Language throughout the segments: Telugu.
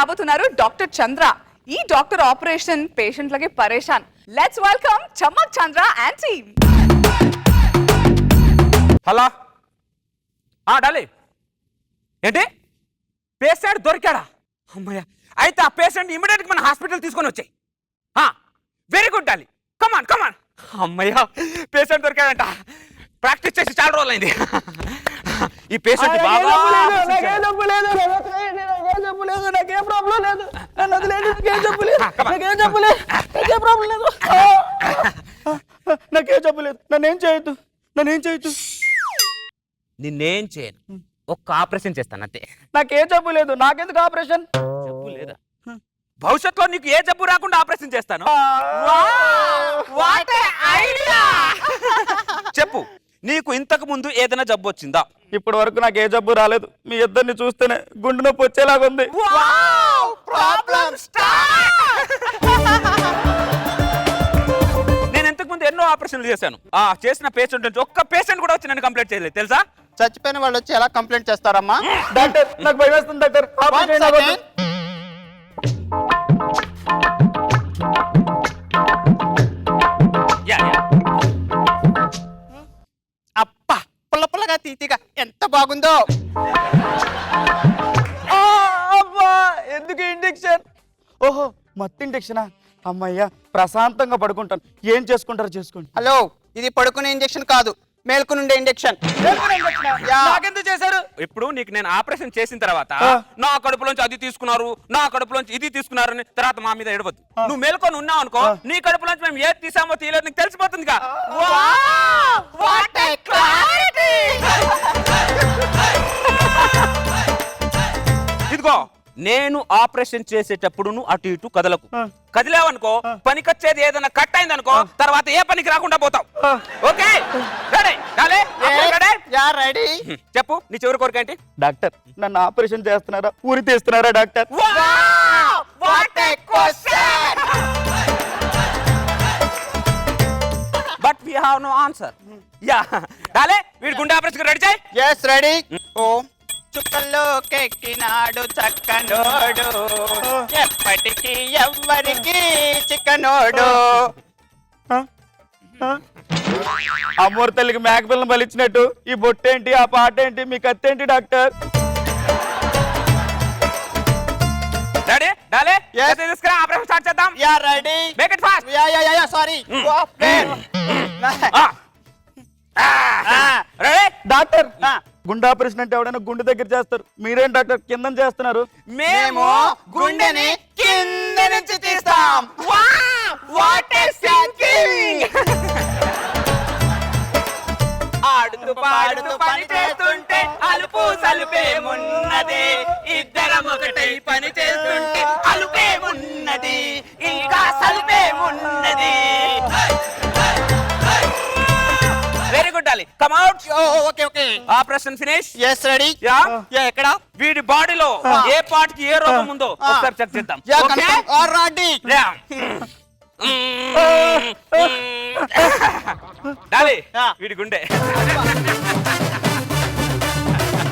రాబోతున్నారు డాక్టర్ చంద్ర. ఈ డాక్టర్ ఆపరేషన్ పేషెంట్లకి పరేషాన్. Let's welcome Chammak Chandra and team. Hello Dolly, ఏంటి పేషెంట్ దొరికాడా? అమ్మయ్య, అయితే ఆ పేషెంట్ ఇమీడియట్గా మన హాస్పిటల్ తీసుకొని వచ్చాయి. వెరీ గుడ్ డాలి, కమాన్ కమాన్. అమ్మయ్య, పేషెంట్ దొరికాడంట. ప్రాక్టీస్ చేసి చాలా రోజులైంది. ఈ పేషెంట్ నన్నేం చేయొద్దు. నిన్నేం చేయను, ఒక్క ఆపరేషన్ చేస్తాను అంతే. నాకేం జబ్బు లేదు, నాకెందుకు ఆపరేషన్? జబ్బు లేదా? భవిష్యత్తులో నీకు ఏ జబ్బు రాకుండా ఆపరేషన్ చేస్తాను. చెప్పు, నీకు ఇంతకు ముందు ఏదైనా జబ్బు వచ్చిందా? ఇప్పటి వరకు నాకు ఏ జబ్బు రాలేదు. మీ ఇద్దరిని చూస్తేనే గుండె నొప్పి వచ్చేలాగా ఉంది. నేను ఇంతకు ముందు ఎన్నో ఆపరేషన్లు చేశాను. చేసిన పేషెంట్ నుంచి ఒక్క పేషెంట్ కూడా వచ్చి నన్ను కంప్లైంట్ చేయలేదు తెలుసా? చచ్చిపోయిన వాళ్ళు వచ్చి ఎలా కంప్లైంట్ చేస్తారమ్మా? డాక్టర్, నాకు భయం వేస్తుంది డాక్టర్. ఆపరేషన్ అవ్వదు. అప్పా, పుల్ల పుల్లగా తీతిగా ఎంత బాగుందో. అబ్బా, ఎందుకు ఇంజెక్షన్? ఓహో, మత్తు ఇంజెక్షనా? అమ్మయ్యా, ప్రశాంతంగా పడుకుంటాను. ఏం చేసుకుంటారో చేసుకోండి. హలో, ఇది పడుకునే ఇంజెక్షన్ కాదు, మేల్కొనుండే ఇంజెక్షన్. నాకెందుకు చేశారు? ఇప్పుడు నీకు నేను ఆపరేషన్ చేసిన తర్వాత నా కడుపులోంచి అది తీసుకున్నారు, నా కడుపులోంచి ఇది తీసుకున్నారు అని తర్వాత మా మీద ఎడవద్దు. నువ్వు మేల్కొని ఉన్నావు అనుకో, నీ కడుపులోంచి మేము ఏది తీసామో తీయలేదు నీకు తెలిసిపోతుంది. ఇదిగో, నేను ఆపరేషన్ చేసేటప్పుడు నువ్వు అటు ఇటు కదలకు. కదిలేవనుకో, పనికొచ్చేది ఏదైనా కట్ అయింది అనుకో, తర్వాత ఏ పనికి రాకుండా పోతావు. ఓకే? రెడీ. చెప్పు, నీ చివరి కోరిక ఏంటి? డాక్టర్, నన్ను ఆపరేషన్ చేస్తున్నారా, ఊరి తీస్తున్నారా doctor? But we have no answer. Yeah డాలే, వీడి గుండె ఆపరేషన్ రెడీ చేయి. yes ready. ఓ చుక్కల్లో కెక్కినాడు చక్కనోడు, ఎప్పటికీ ఎవ్వరికి చిక్కనోడు. అమ్మోరు తల్లికి మేకపిల్లని బలిచ్చినట్టు ఈ బొట్టేంటి, ఆ పాట ఏంటి, మీ కత్తేంటి డాక్టర్? రెడీ డాలే, తీసుకురా, ఆపరేషన్ స్టార్ట్ చేద్దాం. Yeah ready. Make it fast. Yeah sorry. Ready doctor, గుండె ఆపరేషన్ అంటే ఎవడైనా గుండె దగ్గర చేస్తారు, మీరేం డాక్టర్ కింద చేస్తున్నారు? మేము గుండెని కింద నుంచి తీస్తాం. What a thinking. ఆడుతూ పాడుతూ పని చేస్తుంటే అలుపు సలుపేమున్నది, ఇద్దరం ఒకటై పని చేస్తుంటే అలుపేమున్నది, ఇంకా సలుపేమున్నది. Very good Dolly, come out. Okay okay. Operation finish. yes ready. Yeah ఎక్కడ? వీడి బాడీలో ఏ పార్ట్ కి ఏ రోగం ఉందో ఒకసారి చెక్ చేద్దాం. రెడీ. డాలి, వీడి గుండె.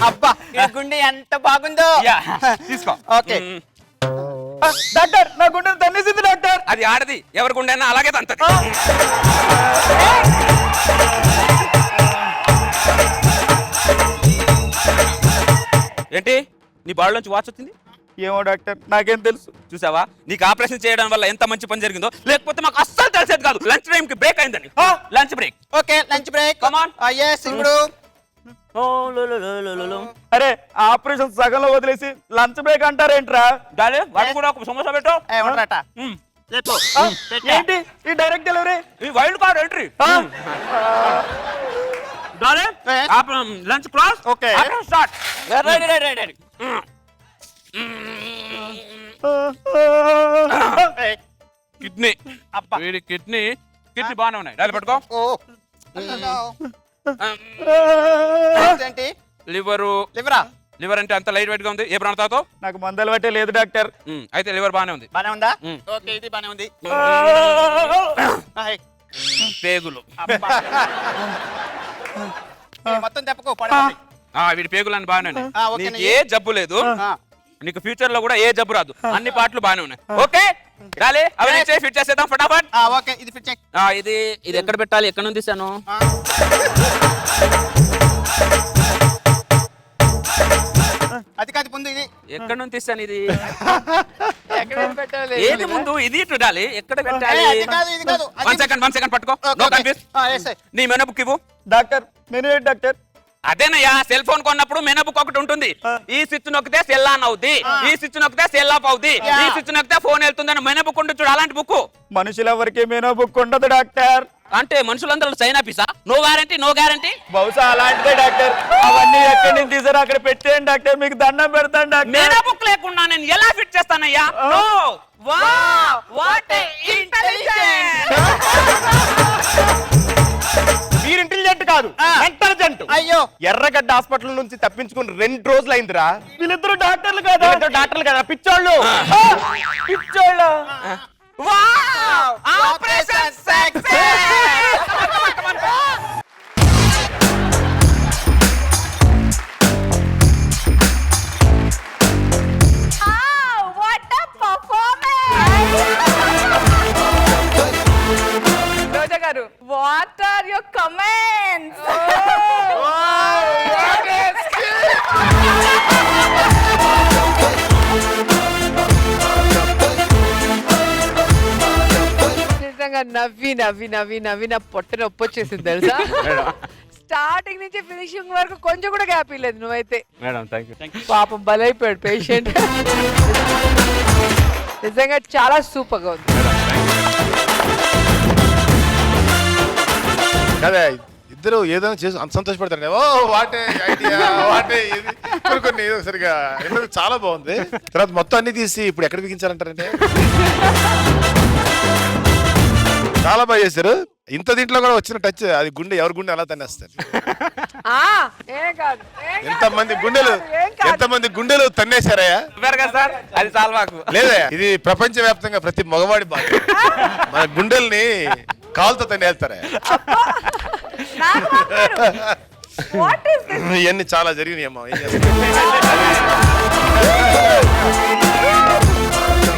అబ్బా, ఈ గుండె ఎంత బాగుందో. తీసుకో. ఓకే. డాక్టర్, నా గుండె తన్నేసింది డాక్టర్. అది ఆడది, ఎవరి గుండె అయినా అలాగే తంతది. ఏంటి, నీ బాడీలోంచి వాచ్ వచ్చింది? ఏమో డాక్టర్, నాకేం తెలుసు. చూసావా, నీకు ఆపరేషన్ చేయడం వల్ల ఎంత మంచి పని జరిగిందో, లేకపోతే మాకు అస్సలు తెలిసేది కాదు. లంచ్ టైం కి బ్రేక్ అయిందని. Lunch break. Okay, lunch break. Come on. yes ఇప్పుడు. అరే, ఆపరేషన్ సగంలో వదిలేసి లంచ్ బ్రేక్ అంటారేంట్రా? డాలే, వాడికి కూడా ఒక సమోసా పెట్టు. ఏమంటారట? ఏంటి ఈ డైరెక్ట్ డెలివరీ? ఈ వైల్డ్ కార్డ్ ఎంట్రీ. డాలే, lunch class. Okay, start. Ready. Kidney. వీడి కిడ్నీ బాగానే ఉన్నాయి. డాలే పట్టుకో. ఏంటి? లివర్ అంటే అంత లైట్ వెయిట్ గా ఉంది. ఏ ప్రాంతాతో? నాకు మందలు బట్టే లేదు డాక్టర్. అయితే లివర్ బాగానే ఉంది. బానే ఉందా? ఓకే, ఇది బానే ఉంది. పేగులు. మొత్తం తెప్పకు పడండి. వీడి పేగులని బాగానే ఓకే, ఏ జబ్బు లేదు. నీకు ఫ్యూచర్ లో కూడా ఏ జబ్బు రాదు అన్ని పాటలు బాగానే ఉన్నాయి ఓకే రాలే అవి నుంచి ఫిట్ చేసేద్దాం ఫటాఫట్ ఓకే ఇది ఫిట్ చేయి ఇది ఇది ఎక్కడ పెట్టాలి ఎక్కడ నుంచి తీసాను అది కాదు ముందు ఇది ఎక్కడ నుంచి తీసాను ఇది ఎక్కడ పెట్టాలి ఏది ముందు ఇది ఇటు డాలి ఎక్కడ పెట్టాలి అది కాదు ఇది కాదు వన్ సెకండ్ పట్టుకో నో కన్ఫ్యూజ్ నీ మెనూ బుక్ ఇవ్వు డాక్టర్ మెనూ ఏంటి డాక్టర్? అదేనయ్యా సెల్ ఫోన్ కొన్నప్పుడు మెనూ బుక్ ఒకటి ఉంటుంది ఈ స్విచ్ నొక్కితే సెల్ ఆన్ అవుద్ది ఈ స్విచ్ నొక్కితే సెల్ ఆఫ్ అవుద్ది ఈ స్విచ్ నొక్కితే ఫోన్ వెళ్తుందని మెనూ బుక్ ఉంటుంది చూడు అలాంటి బుక్ మనుషులు ఎవరికి మెనూ బుక్ ఉండదు డాక్టర్. అంటే మనుషులందరూ China piece no guarantee no guarantee బహుశా అలాంటిదే డాక్టర్. అవన్నీ ఎక్కడి నుంచి తీసారో అక్కడ పెట్టేయండి డాక్టర్, మీకు దండం పెడతాను డాక్టర్. మెనూ బుక్ లేకుండా నేను ఎలా ఫిట్ చేస్తానయ్యా నో వావ్ వాట్ ఇంటెలిజెంట్ మీరు ఇంటెలిజెంట్ కాదు ఇంటెలిజెంట్. అయ్యో ఎర్రగడ్డ హాస్పిటల్ నుంచి తప్పించుకుని 2 రోజులు అయిందిరా. వీళ్ళిద్దరు డాక్టర్లు కదా? వీళ్ళిద్దరు డాక్టర్లు కదా పిచ్చోళ్ళు. పిచ్చోళ్ళ. Wow operation success what a performance Roja గారు వాట్ ఆర్ యువర్ కమెంట్స్ నిజంగా నవ్వి నవ్వి నవ్వి నవ్వి నా పొట్ట నొప్పి వచ్చేసింది తెలుసా స్టార్టింగ్ నుంచి ఫినిషింగ్ వరకు కొంచెం కూడా గ్యాప్ ఇవ్వలేదు నువ్వైతే మేడం థ్యాంక్ యూ పాపం బలైపోయాడు పేషెంట్ నిజంగా చాలా సూపర్ గా ఉంది కదా ఇద్దరు ఏదైనా చేసి అంత సంతోషపడతారు ఓ వాటే ఐడియా వాటే ఇది కొన్ని ఏదో సరిగా ఎందుకు చాలా బాగుంది తర్వాత మొత్తం అన్ని తీసి ఇప్పుడు ఎక్కడ బిగించాలంటారంటే చాలా బాగా చేశారు ఇంత దీంట్లో కూడా వచ్చిన టచ్ అది గుండె ఎవరి గుండె అలా తన్నేస్తారు ఏం కాదు ఎంతమంది గుండెలు తన్నేశారయ్యా చెప్పారు కదా సార్ అది చాలా మాకు లేదా ఇది ప్రపంచవ్యాప్తంగా ప్రతి మగవాడి బాధ మన గుండెల్ని కాలుతో తన్నేస్తారా వాట్ ఇస్ దిస్ ఇవన్నీ చాలా జరిగినాయి అమ్మా ఏం చేస్తాం?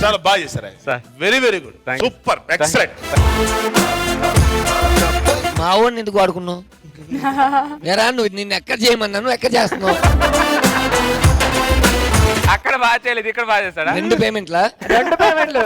చాలా బాగా చేశారు very very good super excellent మా వాడిని ఎందుకు వాడుకున్నావు నేరా నువ్వు నిన్ను ఎక్కడ చేయమన్నాను ఎక్కడ చేస్తున్నావు అక్కడ బాగా చేయలేదు ఇక్కడ బాగా చేస్తాడా 2 పేమెంట్లా 2 పేమెంట్లు